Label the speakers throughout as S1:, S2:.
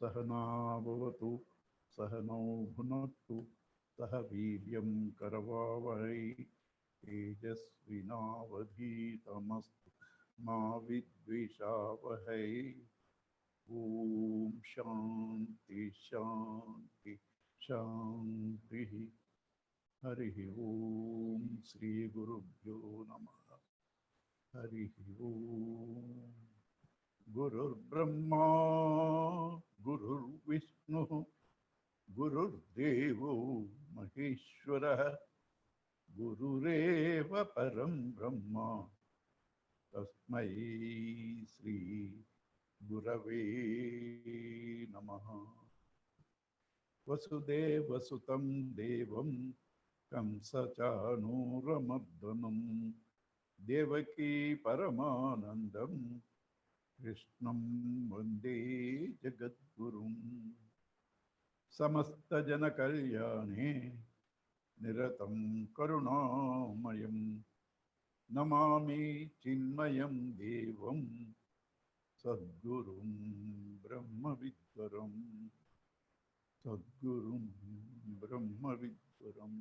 S1: सहना भवतु सहनौ भुनक्तु सह वीर्यं करवावहै तेजस्विनावधीतमस्तु मा विद्विषावहै ॐ शान्ति शान्ति शान्तिः हरिः ॐ श्री गुरुभ्यो नमः हरिः ॐ गुरुर्ब्रह्मा गुरुर्विष्णुः गुरुर्देवो महेश्वरः गुरुरेव परं ब्रह्म तस्मै श्री गुरवे नमः वसुदेवसुतं देवं कंसचाणूरमर्दनं देवकी परमानन्दं कृष्णं वन्दे जगद्गुरुं समस्तजनकल्याणे निरतं करुणामयं नमामि चिन्मयं देवं सद्गुरुं ब्रह्मविद्वरं सद्गुरुं ब्रह्मविद्वरम्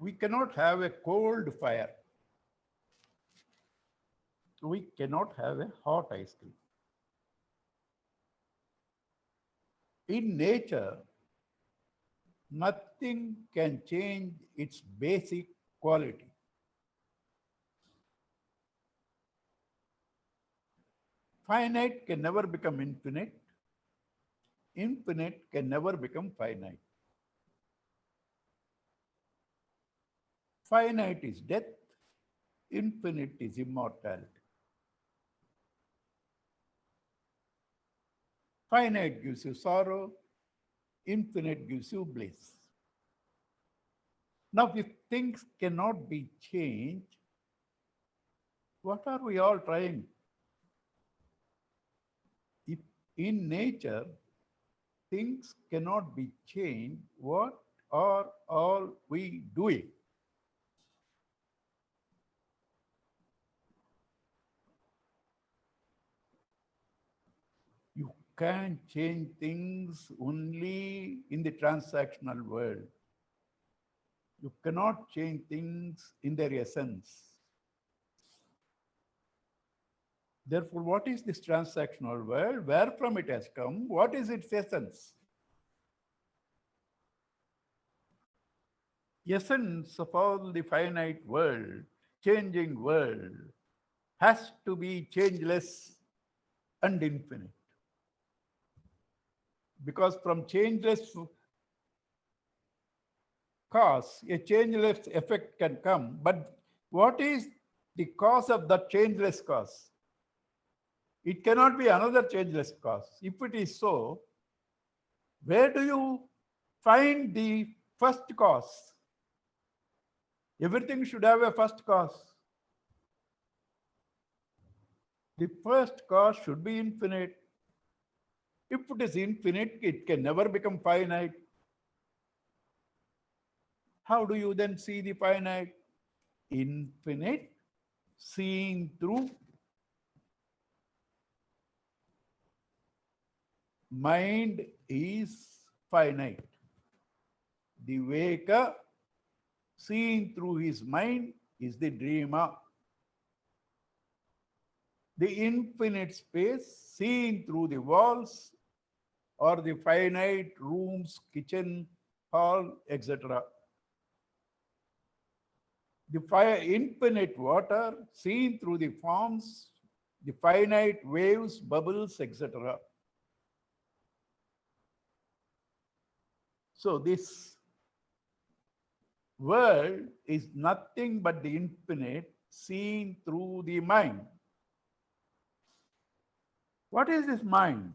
S1: We cannot have a cold fire. We cannot have a hot ice cream. In nature, nothing can change its basic quality. Finite can never become infinite. Infinite can never become finite. Finite is death, infinite is immortality. Finite gives you sorrow, infinite gives you bliss. Now, if things cannot be changed, what are we all trying? If in nature things cannot be changed, what are all we doing? You can change things only in the transactional world. You cannot change things in their essence. Therefore, what is this transactional world? Where from it has come? What is its essence? Essence of all the finite world, changing world, has to be changeless and infinite. Because from changeless cause, a changeless effect can come. But what is the cause of that changeless cause? It cannot be another changeless cause. If it is so, where do you find the first cause? Everything should have a first cause. The first cause should be infinite. If it is infinite, it can never become finite. How do you then see the finite? Infinite, seeing through mind is finite. The waker, seeing through his mind, is the dreamer. The infinite space, seeing through the walls, or the finite rooms, kitchen, hall, etc. The infinite water, seen through the forms, the finite waves, bubbles, etc. So this world is nothing but the infinite seen through the mind. What is this mind?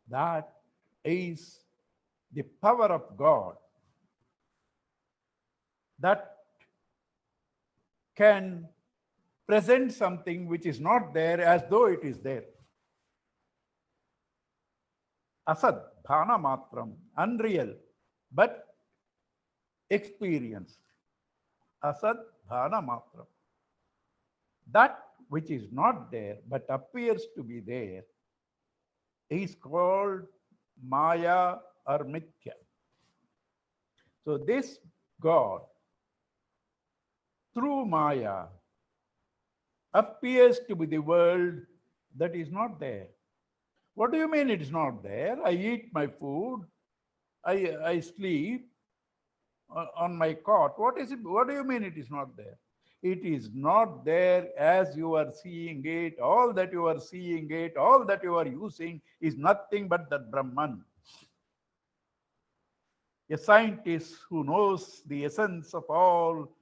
S1: That is the power of God that can present something which is not there as though it is there. Asad, bhana matram, unreal, but experienced. Asad, bhana matram. That which is not there but appears to be there is called Maya or Mithya. So this God, through Maya, appears to be the world that is not there. What do you mean it is not there? I eat my food, I sleep on my cot. What is it? What do you mean it is not there? It is not there as you are seeing it. All that you are seeing it, all that you are using is nothing but that Brahman. A scientist who knows the essence of all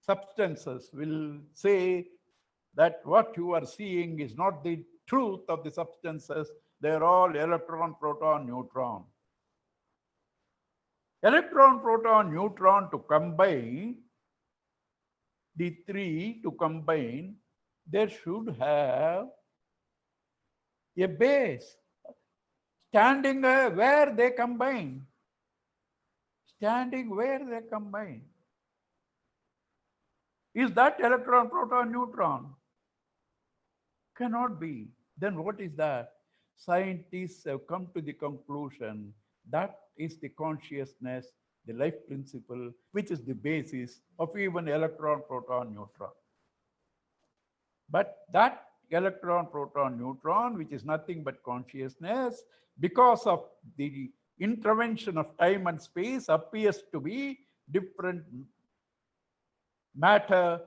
S1: substances will say that what you are seeing is not the truth of the substances. They are all electron, proton, neutron. Electron, proton, neutron to combine, the three to combine, there should have a base standing where they combine. Standing where they combine. Is that electron, proton, neutron? Cannot be. Then what is that? Scientists have come to the conclusion that is the consciousness, the life principle, which is the basis of even electron, proton, neutron. But that electron, proton, neutron, which is nothing but consciousness, because of the intervention of time and space, appears to be different matter,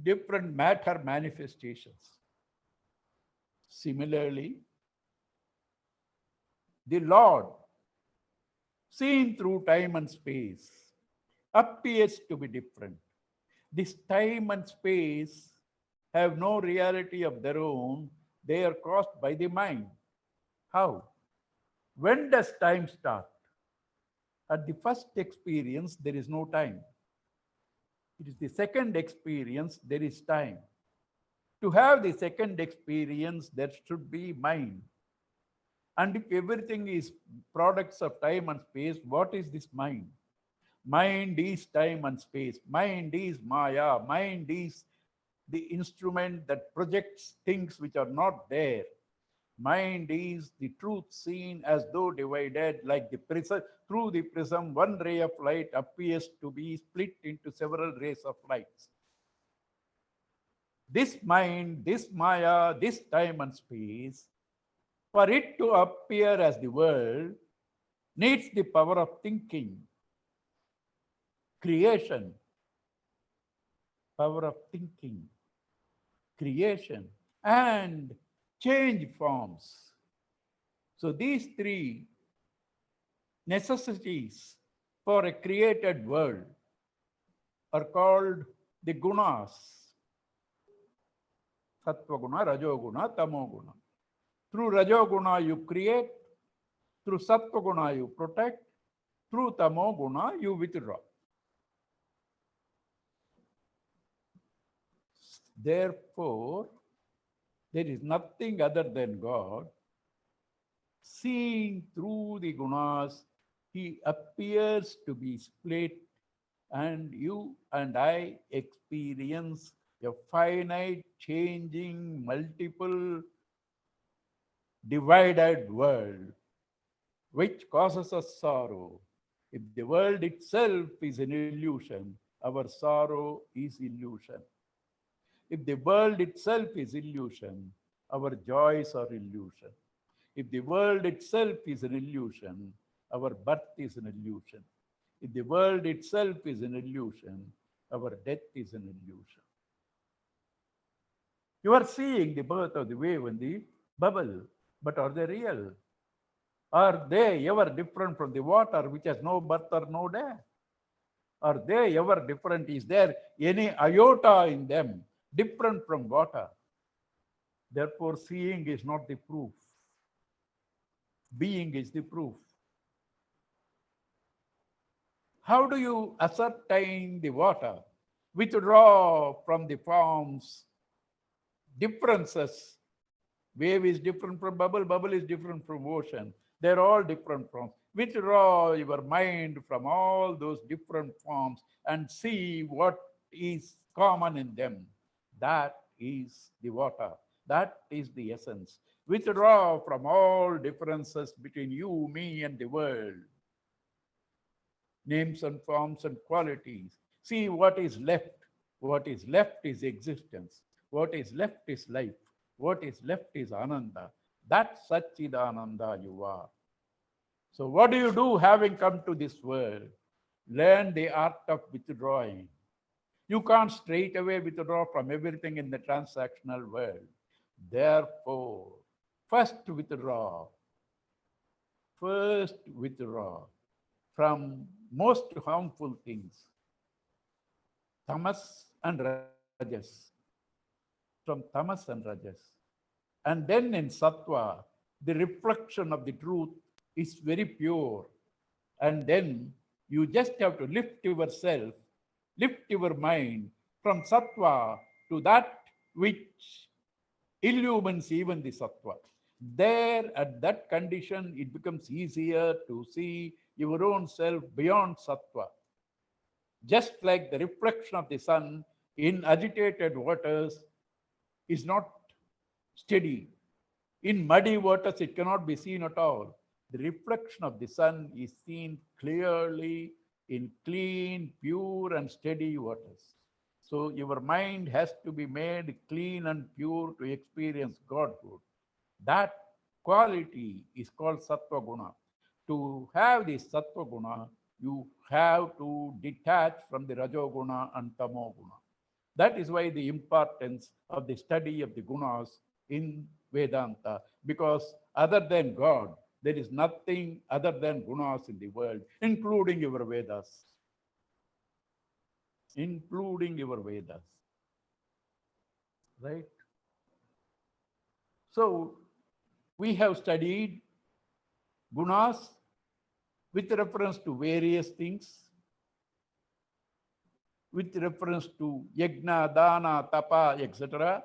S1: different matter manifestations. Similarly, the Lord, seen through time and space, appears to be different. This time and space have no reality of their own. They are caused by the mind. How? When does time start? At the first experience, there is no time. It is the second experience, there is time. To have the second experience, there should be mind. And if everything is products of time and space, what is this mind? Mind is time and space. Mind is Maya. Mind is the instrument that projects things which are not there. Mind is the truth seen as though divided, like the prism. Through the prism, one ray of light appears to be split into several rays of lights. This mind, this Maya, this time and space, for it to appear as the world, needs the power of thinking, creation, power of thinking, creation, and change forms. So these three necessities for a created world are called the gunas. Sattva guna, rajo guna, tamo guna. Through rajo guna you create, through sattva guna you protect, through tamo guna you withdraw. Therefore, there is nothing other than God. Seeing through the gunas, he appears to be split, and you and I experience a finite, changing, multiple, divided world, which causes us sorrow. If the world itself is an illusion, our sorrow is illusion. If the world itself is illusion, our joys are illusion. If the world itself is an illusion, our birth is an illusion. If the world itself is an illusion, our death is an illusion. You are seeing the birth of the wave and the bubble, but are they real? Are they ever different from the water which has no birth or no death? Are they ever different? Is there any iota in them different from water? Therefore, seeing is not the proof. Being is the proof. How do you ascertain the water? Withdraw from the forms differences. Wave is different from bubble, bubble is different from ocean. They're all different forms. Withdraw your mind from all those different forms and see what is common in them. That is the water. That is the essence. Withdraw from all differences between you, me, and the world. Names and forms and qualities. See what is left. What is left is existence. What is left is life. What is left is Ananda. That Satchidananda you are. So what do you do having come to this world? Learn the art of withdrawing. You can't straight away withdraw from everything in the transactional world. Therefore, first withdraw from most harmful things, tamas and rajas, from tamas and rajas. And then in sattva, the reflection of the truth is very pure. And then you just have to lift yourself, lift your mind from sattva to that which illumines even the sattva. There, at that condition, it becomes easier to see your own self beyond sattva. Just like the reflection of the sun in agitated waters is not steady. In muddy waters, it cannot be seen at all. The reflection of the sun is seen clearly in clean, pure, and steady waters. So your mind has to be made clean and pure to experience Godhood. That quality is called sattva guna. To have the sattva guna, you have to detach from the rajoguna and tamoguna. That is why the importance of the study of the gunas in Vedanta, because other than God, there is nothing other than gunas in the world, including your Vedas. Including your Vedas. Right? So, we have studied gunas with reference to various things, with reference to yajna, dana, tapa, etc.,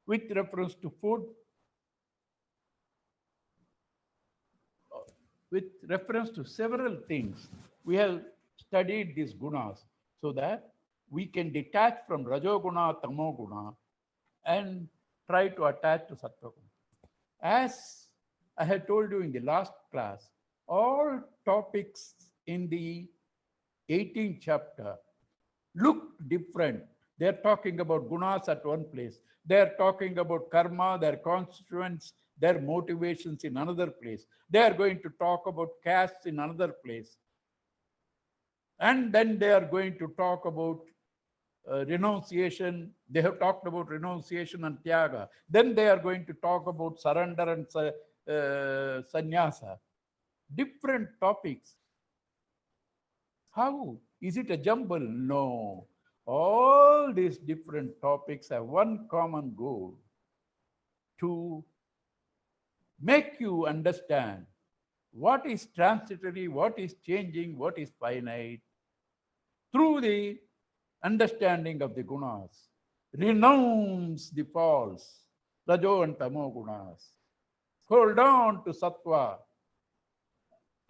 S1: with reference to food, with reference to several things. We have studied these gunas so that we can detach from rajoguna, tamoguna, and try to attach to sattva-guna. As I had told you in the last class, all topics in the 18th chapter look different. They're talking about gunas at one place. They're talking about karma, their constituents, their motivations in another place. They are going to talk about castes in another place. And then they are going to talk about renunciation. They have talked about renunciation and tyaga. Then they are going to talk about surrender and sannyasa. Different topics. How? Is it a jumble? No. All these different topics have one common goal: to make you understand what is transitory, what is changing, what is finite, through the understanding of the gunas. Renounce the false, rajo and tamo gunas. Hold on to sattva,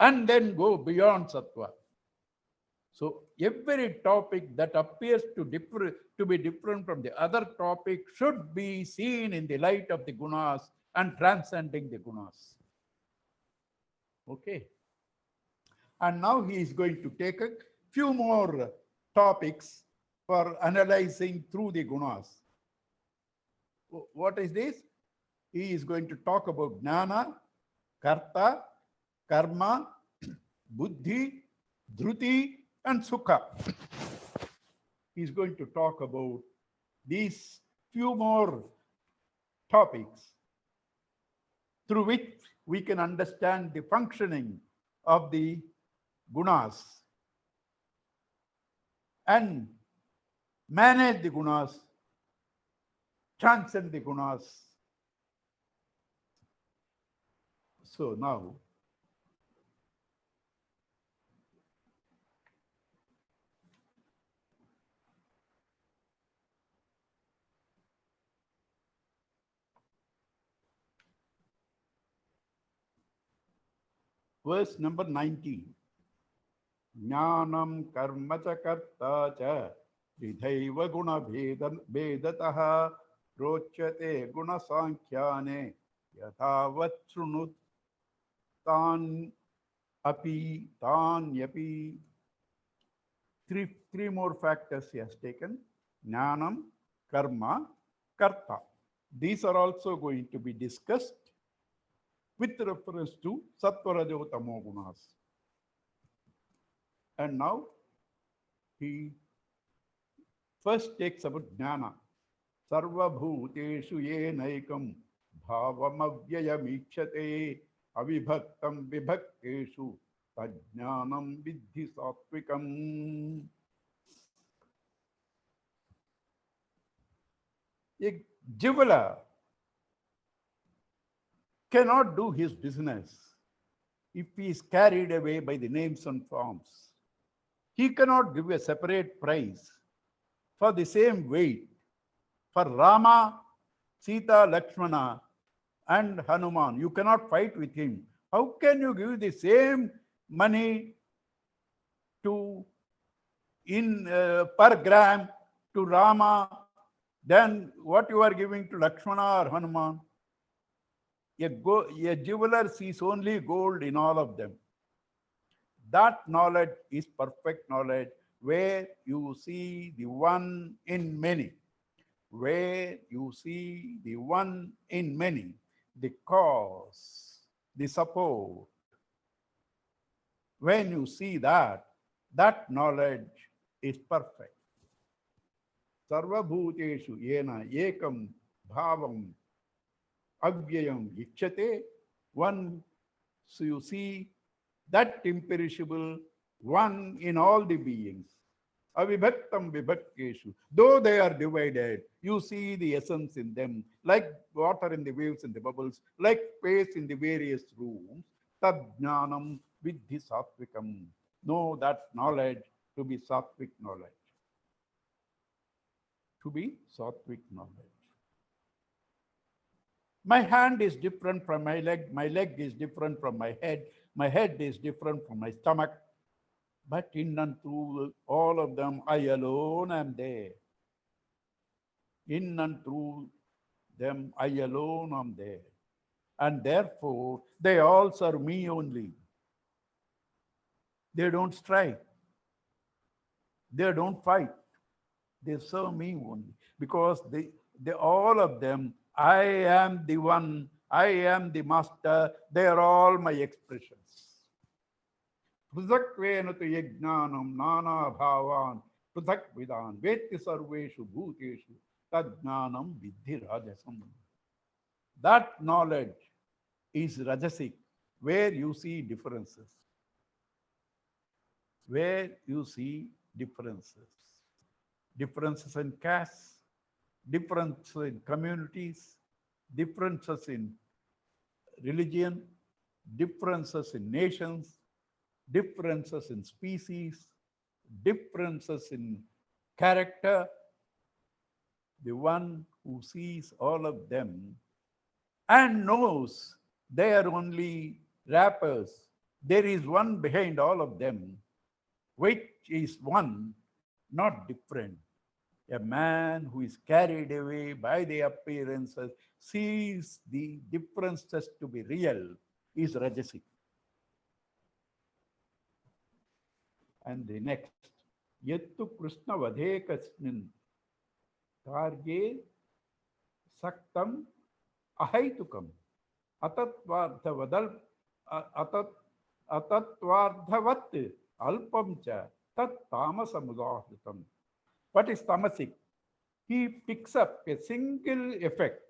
S1: and then go beyond sattva. So every topic that appears to be different from the other topic should be seen in the light of the gunas and transcending the gunas. Okay. And now he is going to take a few more topics for analyzing through the gunas. What is this? He is going to talk about jnana, karta, karma, buddhi, dhruti, and sukha. He is going to talk about these few more topics through which we can understand the functioning of the gunas and manage the gunas, transcend the gunas. So now, verse number 19. Jnanam karma cha karta cha vidhaiva guna vedataha rochate guna sankhyane yathavat shrunut tan yapi. Three more factors he has taken. Jnanam, karma, karta. These are also going to be discussed with reference to sattva, rajo, tamo gunas. And now he first takes about jnana. Sarva bhuteshu yenaikam bhavam avyayam ikshate avibhaktam vibhakteshu tajnanam vidhi sattvikam. A jeweler cannot do his business if he is carried away by the names and forms. He cannot give a separate price for the same weight for Rama, Sita, Lakshmana, and Hanuman. You cannot fight with him. How can you give the same money to per gram to Rama than what you are giving to Lakshmana or Hanuman? A jeweler sees only gold in all of them. That knowledge is perfect knowledge, where you see the one in many. Where you see the one in many, the cause, the support. When you see that, that knowledge is perfect. Sarva bhuteshu yena ekam bhavam avyayam ikshate. One, so you see that imperishable one in all the beings. Avibhaktam vibhakteshu. Though they are divided, you see the essence in them, like water in the waves and the bubbles, like space in the various rooms. Tadjnanam vidhi sattvikam. Know that knowledge to be sattvic knowledge. To be sattvic knowledge. My hand is different from my leg is different from my head is different from my stomach. But in and through all of them, I alone am there. In and through them, I alone am there. And therefore, they all serve me only. They don't strike. They don't fight. They serve me only. Because they all of them, I am the one, I am the master, they are all my expressions. Prithakvena tu yajnanam nana bhavan prithak vidan vetti sarveshu bhuteshu tadjnanam vidhi rajasam. That knowledge is rajasic, where you see differences. Where you see differences. Differences in castes, differences in communities, differences in religion, differences in nations, differences in species, differences in character. The one who sees all of them and knows they are only wrappers. There is one behind all of them, which is one, not different. A man who is carried away by the appearances, sees the differences to be real, is rajasic. And the next, yettu Krishna vadhekasmin karye saktam ahaitukam atatvarthavat alpam cha tat tamasamudahritam. What is tamasic? He picks up a single effect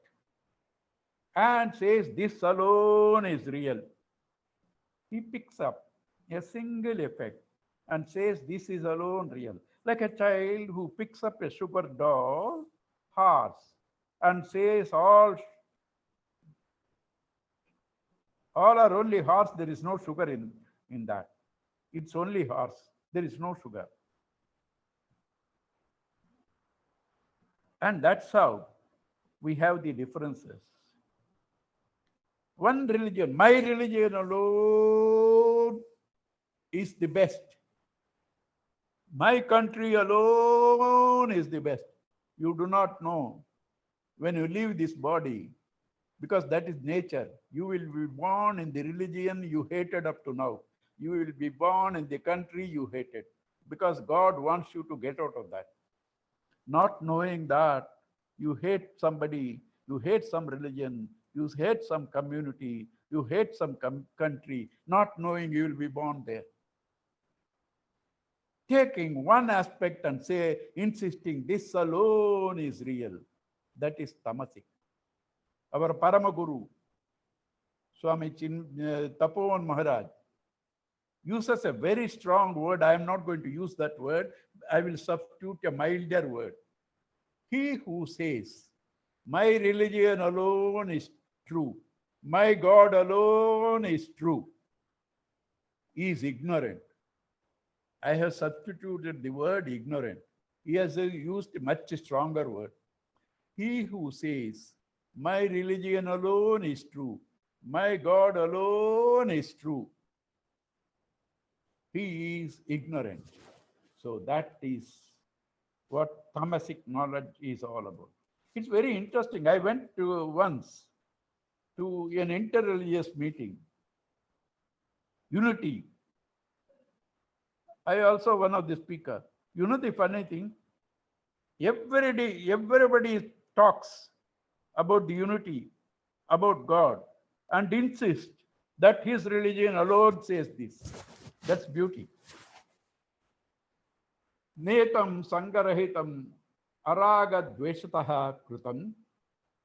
S1: and says this alone is real. He picks up a single effect and says this is alone real. Like a child who picks up a sugar doll, horse, and says all are only horse, there is no sugar in that. It's only horse, there is no sugar. And that's how we have the differences. One religion, my religion alone is the best. My country alone is the best. You do not know when you leave this body, because that is nature. You will be born in the religion you hated up to now. You will be born in the country you hated, because God wants you to get out of that. Not knowing that you hate somebody, you hate some religion, you hate some community, you hate some country, not knowing you will be born there. Taking one aspect and insisting this alone is real, that is tamasic. Our Paramaguru, Swami Tapovan Maharaj, uses a very strong word. I am not going to use that word. I will substitute a milder word. He who says, my religion alone is true, my God alone is true, is ignorant. I have substituted the word ignorant. He has used a much stronger word. He who says, my religion alone is true, my God alone is true, he is ignorant. So that is what tamasic knowledge is all about. It's very interesting. I went once to an interreligious meeting, unity. I also one of the speakers. You know the funny thing? Everybody talks about the unity, about God, and insist that his religion alone says this. That's beauty. Netam sangarahitam araga dveshataha krutam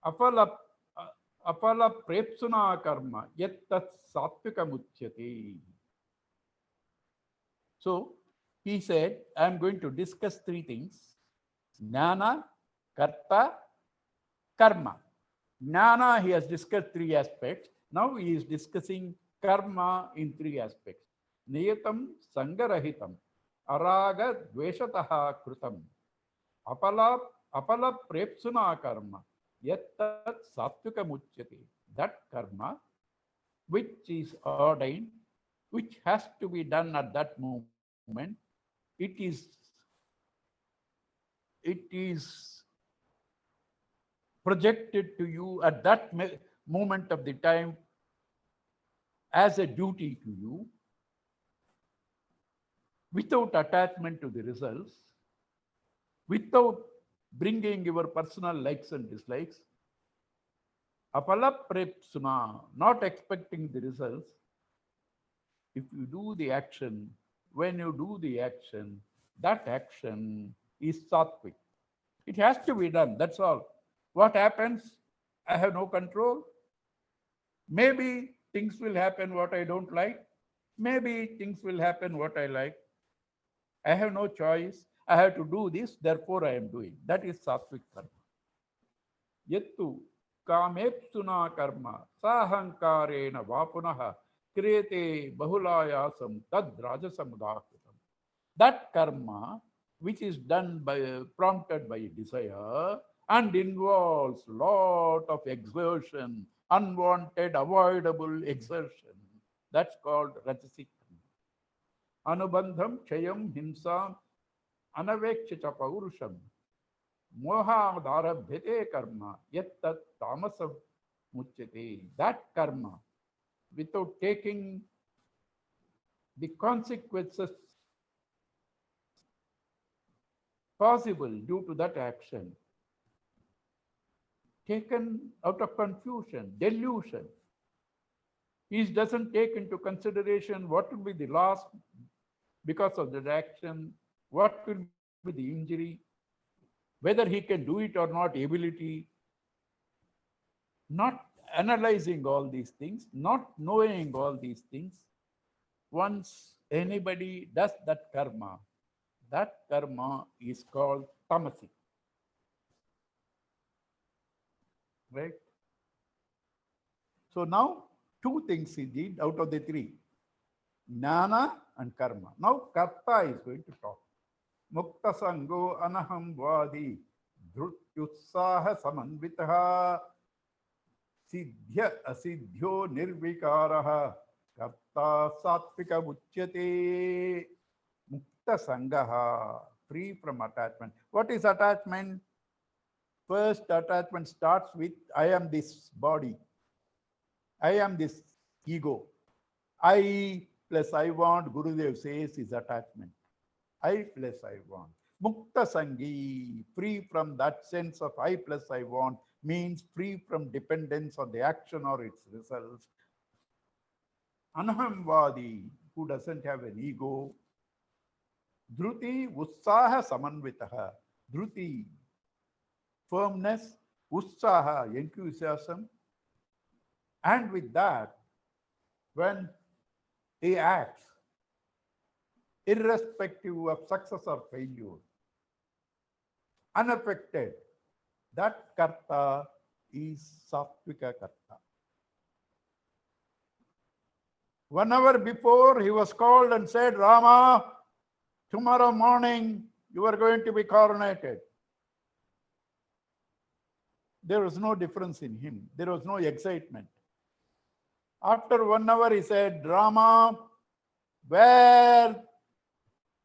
S1: apala prepsuna karma yattat sattvikamuthyate. So he said, I am going to discuss three things: jnana, karta, karma. Jnana, he has discussed three aspects. Now he is discussing karma in three aspects. Niyatam sangarahitam araga dveshataha krutam apala prepsuna karma yattat sattvikamuthyate. That karma which is ordained, which has to be done at that moment, it is projected to you at that moment of the time as a duty to you, without attachment to the results, without bringing your personal likes and dislikes. Apala prepsuna, not expecting the results. If you do the action, when you do the action, that action is sattvic. It has to be done, that's all. What happens? I have no control. Maybe things will happen what I don't like. Maybe things will happen what I like. I have no choice. I have to do this, therefore I am doing. That is sattvic karma. Yattu kamepsuna karma sahankarena vapunaha kriyate bahulayasam tad rajasam udhakutam. That karma, which is done prompted by desire and involves lot of exertion, unwanted, avoidable exertion, that's called rajasic karma. Anubandham chayam himsam anavekshita paurusham mohadarabhyate karma yattat tamasam muchyate. That karma, without taking the consequences possible due to that action, taken out of confusion, delusion. He doesn't take into consideration what will be the loss because of that action, what will be the injury, whether he can do it or not, ability. Not analyzing all these things, not knowing all these things. Once anybody does that karma is called tamasic. Right? So now, two things he did out of the three: jnana and karma. Now karta is going to talk. Mukta sango anaham vadi dhrutyutsaha samanvitaha Siddhya asiddhyo nirvikaraha karta satvika uchyate mukta sangaha, free from attachment. What is attachment? First attachment starts with I am this body. I am this ego. I plus I want, Gurudev says, is attachment. I plus I want. Mukta Sangi, free from that sense of I plus I want, means free from dependence on the action or its results. Anahamvadi, who doesn't have an ego. Dhruti Utsaha Samanvitaha. Dhruti, firmness, Utsaha, enthusiasm. And with that, when he acts, irrespective of success or failure, unaffected, that karta is sattvika karta. 1 hour before, he was called and said, Rama, tomorrow morning you are going to be coronated. There was no difference in him. There was no excitement. After 1 hour, he said, Rama, wear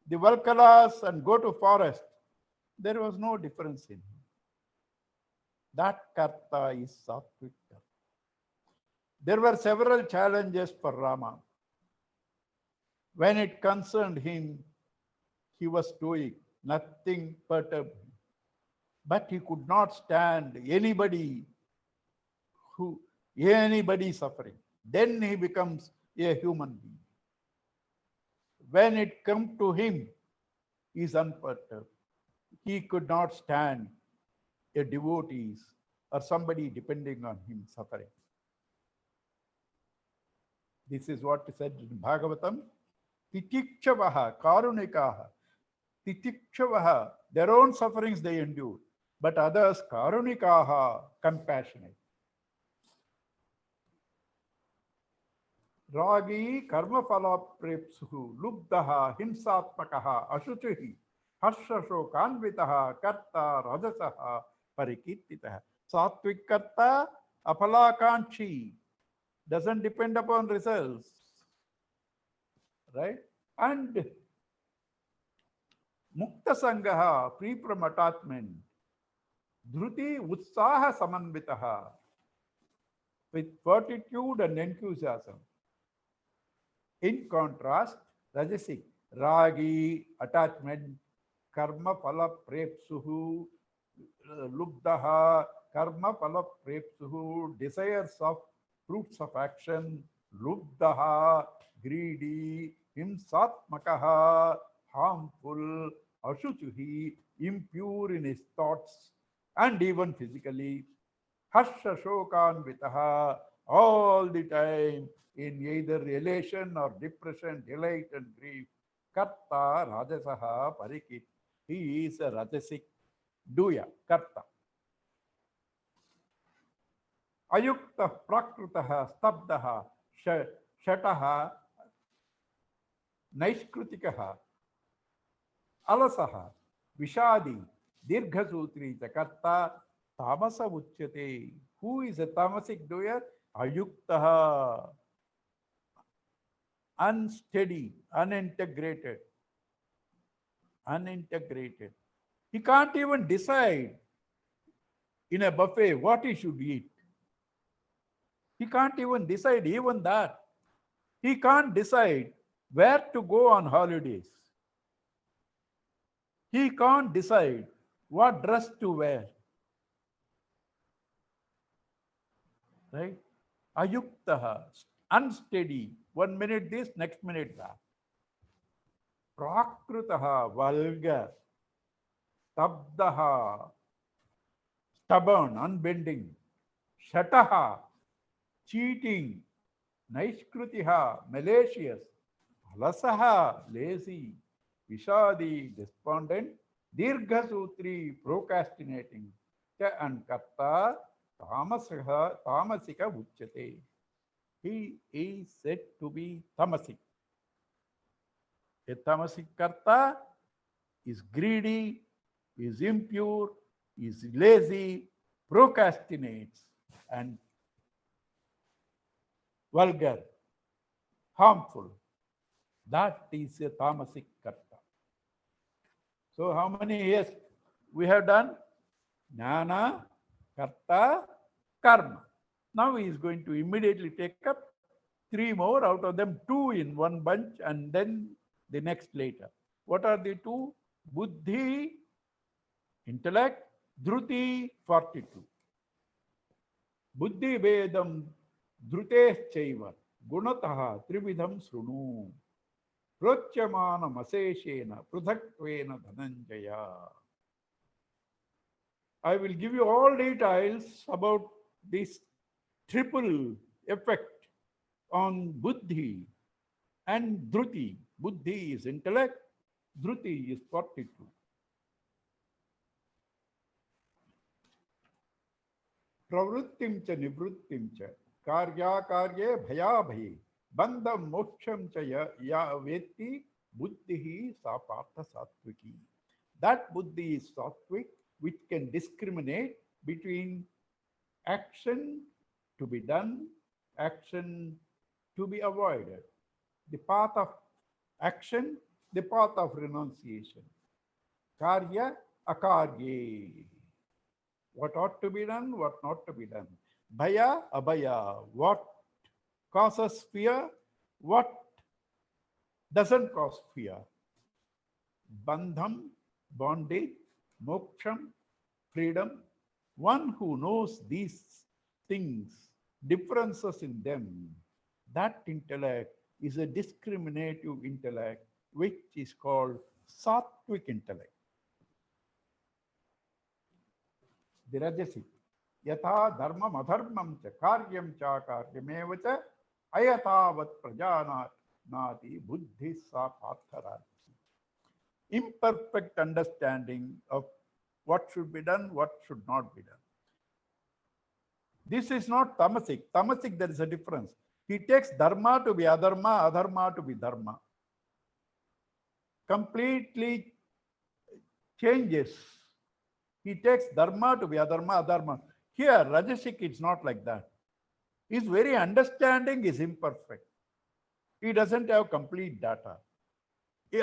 S1: the Valkalas and go to forest. There was no difference in him. That karta is sattvic karta. There were several challenges for Rama. When it concerned him, he was stoic, nothing perturbed him. But he could not stand anybody suffering. Then he becomes a human being. When it comes to him, he is unperturbed. He could not stand a devotee or somebody depending on him suffering. This is what is said in Bhagavatam. Titikshavaha, karunikaha. Titikshavaha, their own sufferings they endure, but others, karunikaha, compassionate. Ragi karma phala prepsuhu lubdaha himsatmakaha ashuchihi harshasho kanvitaha karta rajasaha parikititaha. Sattvic karta apalakanchi, doesn't depend upon results, right? And mukta sangaha, free from attachment. Dhruti utsaha samanvitaha, with fortitude and enthusiasm. In contrast, rajasic, ragi, attachment, karma phala prepsuhu, lubdaha, karma phala prepsuhu, desires of fruits of action, lubdaha, greedy, himsatmakaha, harmful, ashuchuhi, impure in his thoughts and even physically, harsha shokanvitaha, all the time in either elation or depression, delight and grief. Karta rajasaha parikit. He is a rajasic doya, karta. Ayukta prakrutaha stabdaha shataha naishkrutikaha alasaha vishadi dirghasutri karta tamasa uchyate. Who is a tamasic doer? Ayuktaha, unsteady, unintegrated. He can't even decide in a buffet what he should eat. He can't even decide even that. He can't decide where to go on holidays. He can't decide what dress to wear. Right? Ayuktaha, unsteady. 1 minute this, next minute that. Prakrutaha, vulgar. Stabdaha, stubborn, unbending. Shataha, cheating. Naishkrutiha, malicious. Alasaha, lazy. Vishadi, despondent. Dirghasutri, procrastinating. And karta, tamasika uchyate. He is said to be tamasic. A tamasic karta is greedy, is impure, is lazy, procrastinates, and vulgar, harmful. That is a tamasic karta. So how many years we have done? Jnana, karta, karma. Now he is going to immediately take up three more, out of them two in one bunch, and then the next later. What are the two? Buddhi, intellect, dhruti, fortitude. Buddhi vedam dhrute chaiva gunataha trividham srunu rochyamanam aseshena pruthatvena dhananjaya. I will give you all details about this triple effect on buddhi and dhruti. Buddhi is intellect, dhruti is fortitude. Pravrittim cha nivrittim cha karya karye bhaya bhaye bandham moksham cha ya vetti buddhi sa partha sattviki. That buddhi is sattvic, which can discriminate between action to be done, action to be avoided. The path of action, the path of renunciation. Karya, akarye. What ought to be done, what not to be done. Bhaya, abhaya. What causes fear, what doesn't cause fear. Bandham, bondage, moksham, freedom. One who knows these things, differences in them, that intellect is a discriminative intellect, which is called sattvic intellect. The rajasic. Yatha dharmam adharmam cha karyam cha karyameva cha ayatavat prajanati buddhi sa partharati. Imperfect understanding of what should be done, what should not be done. This is not tamasic. Tamasic, there is a difference. He takes dharma to be adharma, adharma to be dharma. Completely changes. He takes dharma to be adharma, adharma. Here, rajasic, it's not like that. His very understanding is imperfect. He doesn't have complete data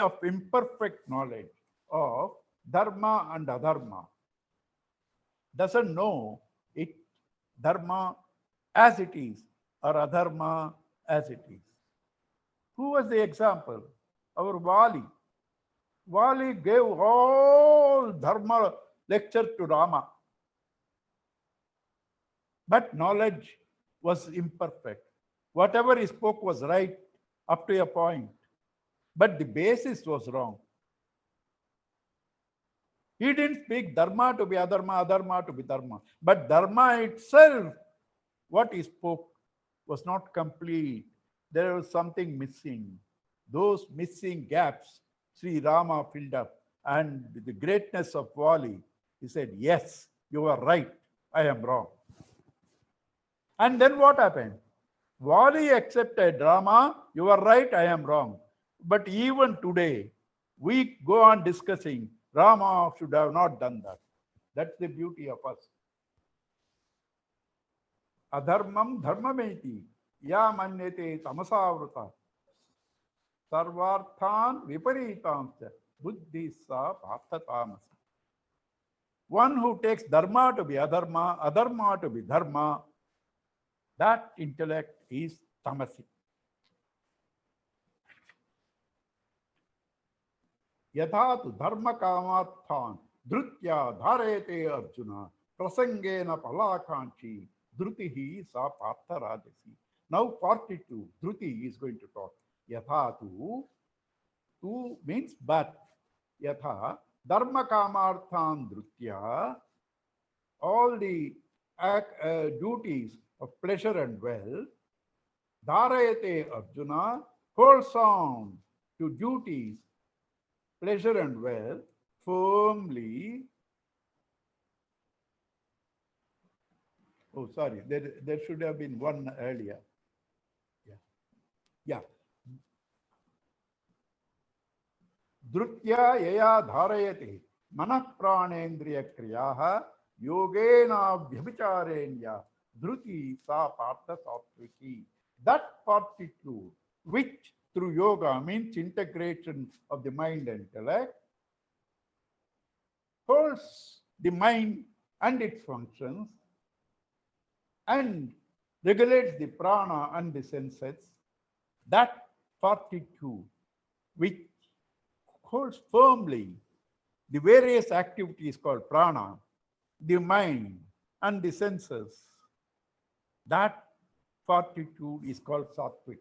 S1: of imperfect knowledge of dharma and adharma. Doesn't know it dharma as it is or adharma as it is. Who was the example? Our Vali. Vali gave all dharma lecture to Rama. But knowledge was imperfect. Whatever he spoke was right up to a point. But the basis was wrong. He didn't speak dharma to be adharma, adharma to be dharma. But dharma itself, what he spoke, was not complete. There was something missing. Those missing gaps, Sri Rama filled up. And with the greatness of Vali, he said, yes, you are right, I am wrong. And then what happened? Vali accepted Rama, you are right, I am wrong. But even today, we go on discussing, Rama should have not done that. That's the beauty of us. Adharmam dharmameti ya manyate tamasavrata sarvarthan viparitamsya buddhi sa parthatamasa. One who takes dharma to be adharma, adharma to be dharma, that intellect is tamasic. Yatha tu dharma kamathan dhrutya dharete arjuna prasangena palakanchi drutihi sa partha rajasi. Now 42, dhruti is going to talk. Yatha tu means but. Yatha dharma kamarthan dhrutya, all the duties of pleasure and wealth, dharayate arjuna, holds on to duties, pleasure and wealth, firmly. Oh, sorry, there should have been one earlier. Yeah. Dhrutya yaya dharayate manah pranendriya kriyaha yogena bhyabhicharenya dhruti sa partha sattviki. That fortitude, which through yoga means integration of the mind and intellect, holds the mind and its functions and regulates the prana and the senses, that fortitude which holds firmly the various activities called prana, the mind and the senses, that fortitude is called sattvic.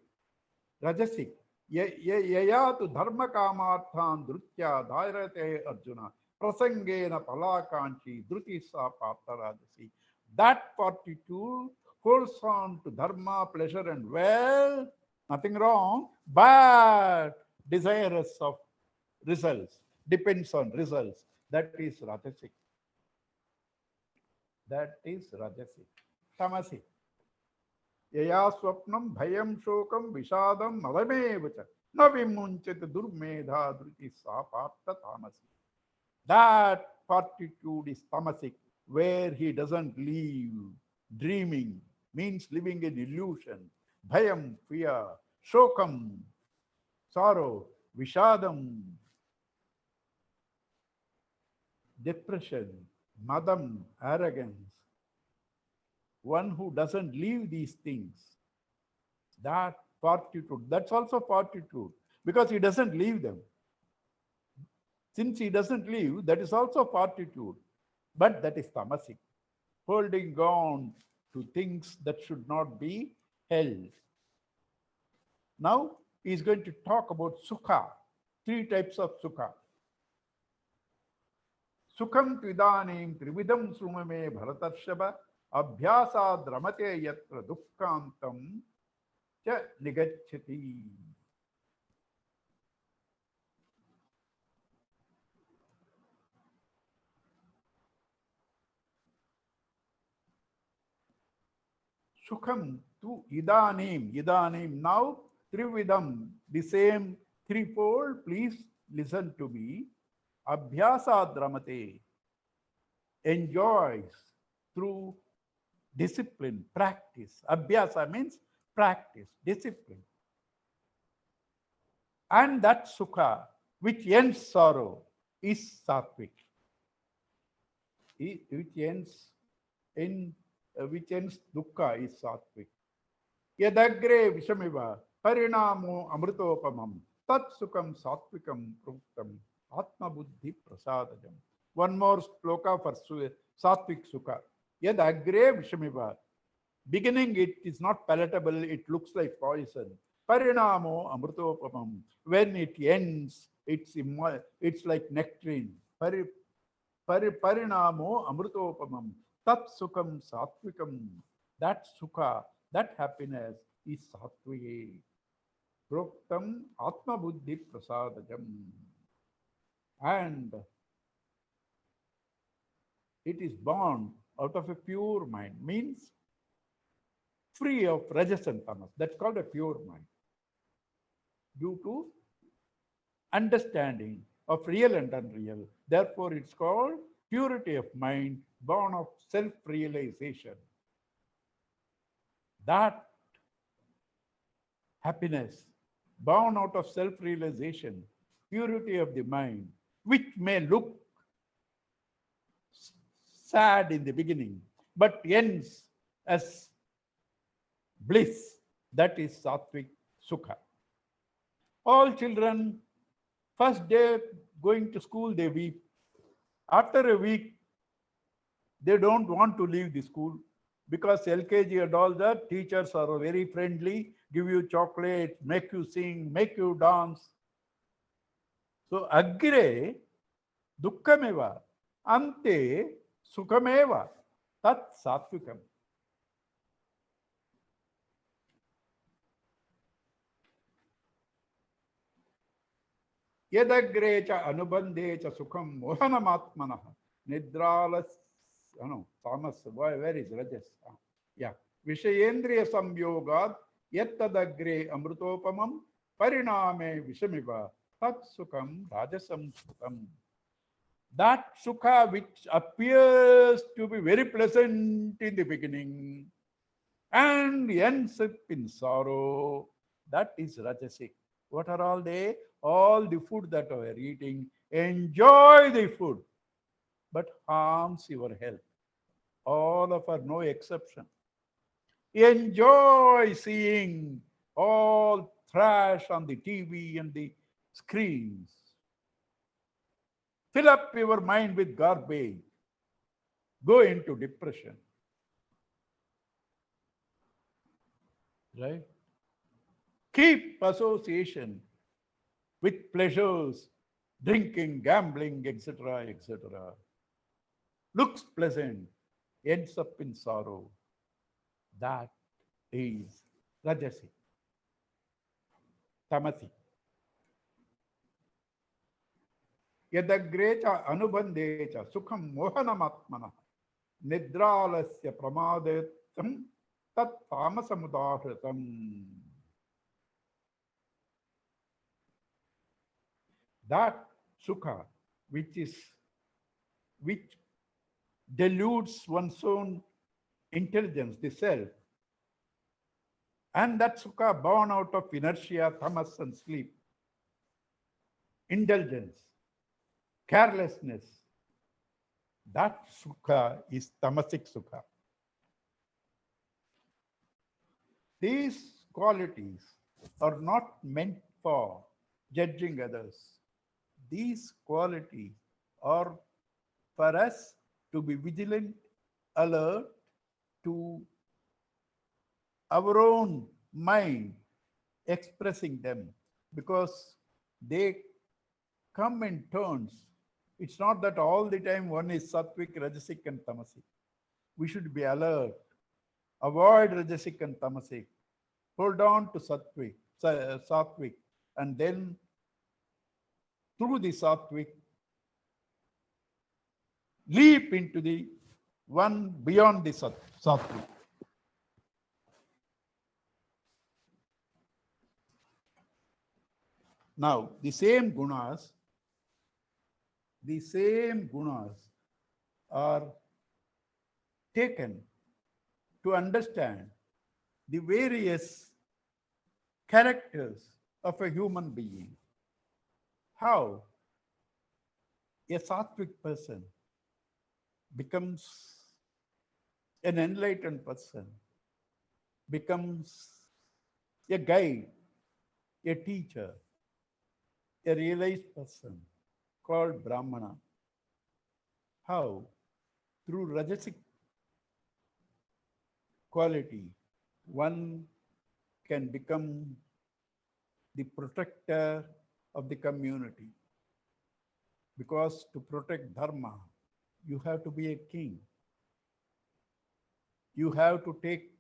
S1: Rajasic. Yayatu dharma kamarthan drutya dhairate arjuna prasangena palakanchi druti sa rajasi. That fortitude holds on to dharma, pleasure and well, nothing wrong, but desirous of results, depends on results. That is rajasic. That is rajasic. Tamasic. Yaya swapnam bhayam shokam vishadam madamevacha na vimunchet durmedha druti sa tamasi. That fortitude is tamasic, where he doesn't live dreaming, means living in illusion. Bhayam, fear. Shokam, sorrow. Vishadam, depression. Madam, arrogance. One who doesn't leave these things, that fortitude, that's also fortitude, because he doesn't leave them. Since he doesn't leave, that is also fortitude, but that is tamasic, holding on to things that should not be held. Now he is going to talk about sukha, 3 types of sukha. Sukham tvidanim trividam sumame bharatarshava abhyasad ramate yatra dukkhantam cha nigacchati. Sukham tu idanim, now trividam, the same threefold, please listen to me. Abhyasad ramate, enjoys through discipline, practice. Abhyasa means practice, discipline. And that sukha, which ends sorrow, is sattvic. Which ends dukkha is sattvic. Yadagre vishamiva parinamo amritopamam tat sukham sattvikam pruktam atma buddhi prasadajam. One more sloka for sattvic sukha. Yadagre vishamiva. Beginning it is not palatable, it looks like poison. Parinamo amritopamam. When it ends, it's like nectarine. Parinamo amritopamam. Tat sukham sattvikam. That sukha, that happiness is sattvic. Proktam atma buddhi prasadajam. And it is born out of a pure mind, means free of rajas and tamas. That's called a pure mind. Due to understanding of real and unreal. Therefore, it's called purity of mind, born of self-realization. That happiness, born out of self-realization, purity of the mind, which may look sad in the beginning, but ends as bliss, that is sattvic sukha. All children, first day going to school, they weep. After a week, they don't want to leave the school because LKG and all that, teachers are very friendly, give you chocolate, make you sing, make you dance. So, agre dukkhameva, ante sukhameva, tat sattvikam. Yadagre cha anubandhe cha sukham mohanamatmanah nidralas, tamas, where is rajas? Yeah. Vishayendriya samyogad yattadagre amrutopamam pariname vishamiva tat sukham rajasam sukham. That sukha which appears to be very pleasant in the beginning and ends up in sorrow. That is Rajasic. What are all they? All the food that we are eating, enjoy the food, but harms your health. All of us, no exception. Enjoy seeing all trash on the TV and the screens. Fill up your mind with garbage. Go into depression. Right? Keep association with pleasures, drinking, gambling, etc., etc. Looks pleasant, ends up in sorrow. That is Rajasi. Tamasi. Yadagre cha anubandhe cha sukham mohanamatmana nidralasya pramadetam tat tamasamudahritam. That sukha, which deludes one's own intelligence, the self, and that sukha born out of inertia, tamas and sleep, indulgence, carelessness, that sukha is tamasic sukha. These qualities are not meant for judging others. These qualities are for us to be vigilant, alert to our own mind expressing them, because they come in turns. It's not that all the time one is sattvic, rajasic, and tamasic. We should be alert. Avoid rajasic and tamasic. Hold on to sattvic, and then through the sattvic, leap into the one beyond the sattvic. Now, the same gunas are taken to understand the various characters of a human being. How a sattvic person becomes an enlightened person, becomes a guide, a teacher, a realized person called Brahmana. How? Through Rajasic quality, one can become the protector of the community. Because to protect Dharma, you have to be a king. You have to take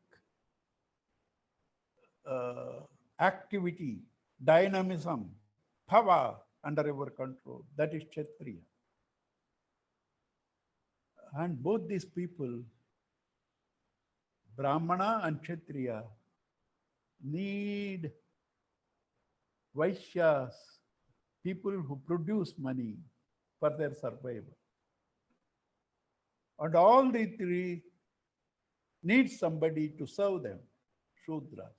S1: activity, dynamism, power under your control. That is Kshatriya. And both these people, Brahmana and Kshatriya, need Vaishyas, people who produce money for their survival. And all the three need somebody to serve them, Shudras.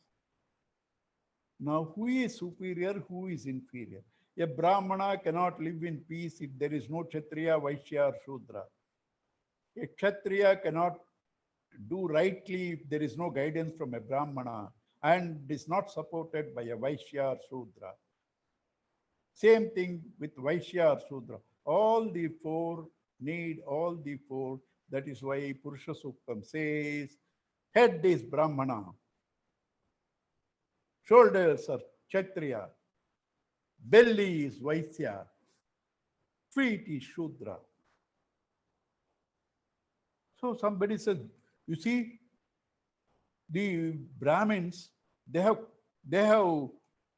S1: Now, who is superior, who is inferior? A Brahmana cannot live in peace if there is no Kshatriya, Vaishya, or Shudra. A Kshatriya cannot do rightly if there is no guidance from a Brahmana and is not supported by a Vaishya or Shudra. Same thing with Vaishya or Shudra. All the four need all the four. That is why Purusha Suktam says, head is Brahmana, shoulders are Kshatriya, belly is Vaishya, feet is Shudra. So somebody says, you see, the Brahmins, they have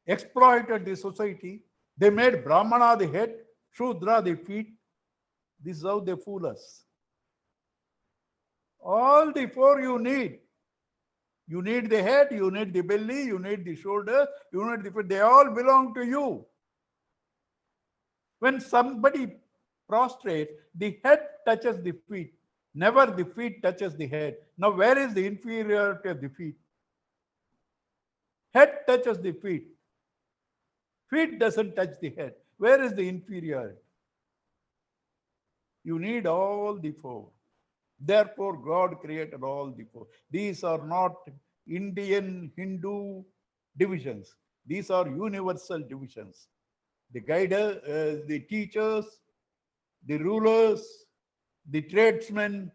S1: exploited the society. They made Brahmana the head, Shudra the feet. This is how they fool us. All the four you need. You need the head, you need the belly, you need the shoulder, you need the feet. They all belong to you. When somebody prostrates, the head touches the feet. Never the feet touches the head. Now, where is the inferiority of the feet? Head touches the feet. Feet doesn't touch the head. Where is the inferiority? You need all the four. Therefore, God created all the four. These are not Indian, Hindu divisions. These are universal divisions. The guider, the teachers, the rulers, the tradesmen,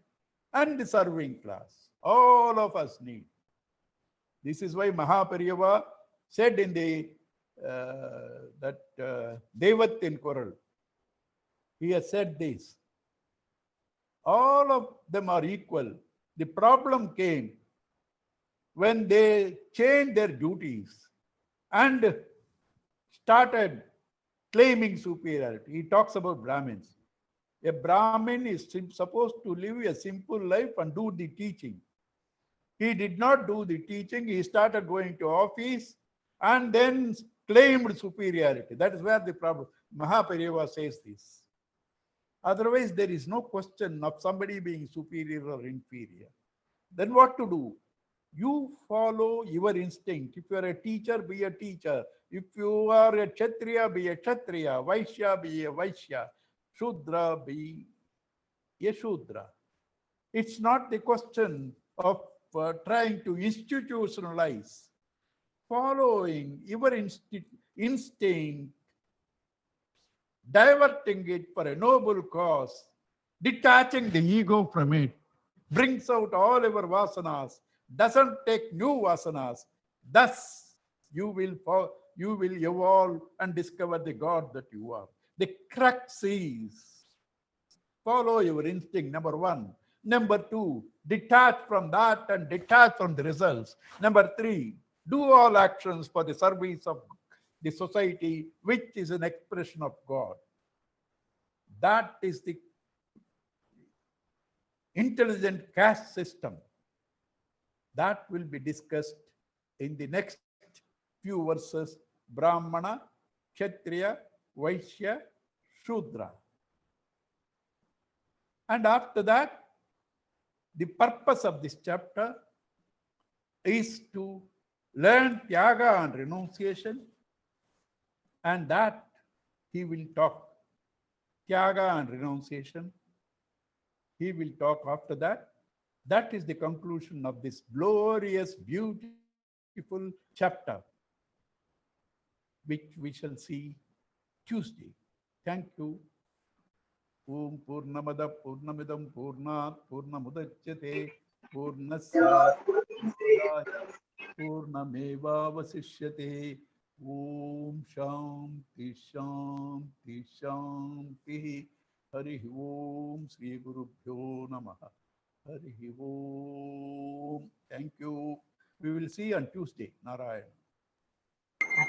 S1: and the serving class. All of us need. This is why Mahapariyava said in the Devatin Koral, he has said this. All of them are equal. The problem came when they changed their duties and started claiming superiority. He talks about Brahmins. A Brahmin is supposed to live a simple life and do the teaching. He did not do the teaching. He started going to office and then claimed superiority. That is where the problem. Mahapariyava says this. Otherwise, there is no question of somebody being superior or inferior. Then what to do? You follow your instinct. If you are a teacher, be a teacher. If you are a Kshatriya, be a Kshatriya. Vaishya, be a Vaishya. Shudra, be a Shudra. It's not the question of trying to institutionalize. Following your instinct, diverting it for a noble cause, detaching the ego from it, brings out all our vasanas, doesn't take new vasanas. Thus, you will evolve and discover the God that you are. The crux is follow your instinct, number one. Number two, detach from that and detach from the results. Number three, do all actions for the service of the society, which is an expression of God. That is the intelligent caste system. That will be discussed in the next few verses. Brahmana, Kshatriya, Vaishya, Shudra. And after that, the purpose of this chapter is to learn Tyaga and renunciation, and that he will talk. Tyaga and renunciation, he will talk after that. That is the conclusion of this glorious, beautiful chapter, which we shall see Tuesday. Thank you. Om Purnamada Purnamidam Purnat Purnamudachyate Purnasya Purnameva Vasishyate. Om Shanti Shanti Shanti. Hari Om Sri Gurubhyo Namaha. Hari Om. Thank you. We will see on Tuesday. Narayana.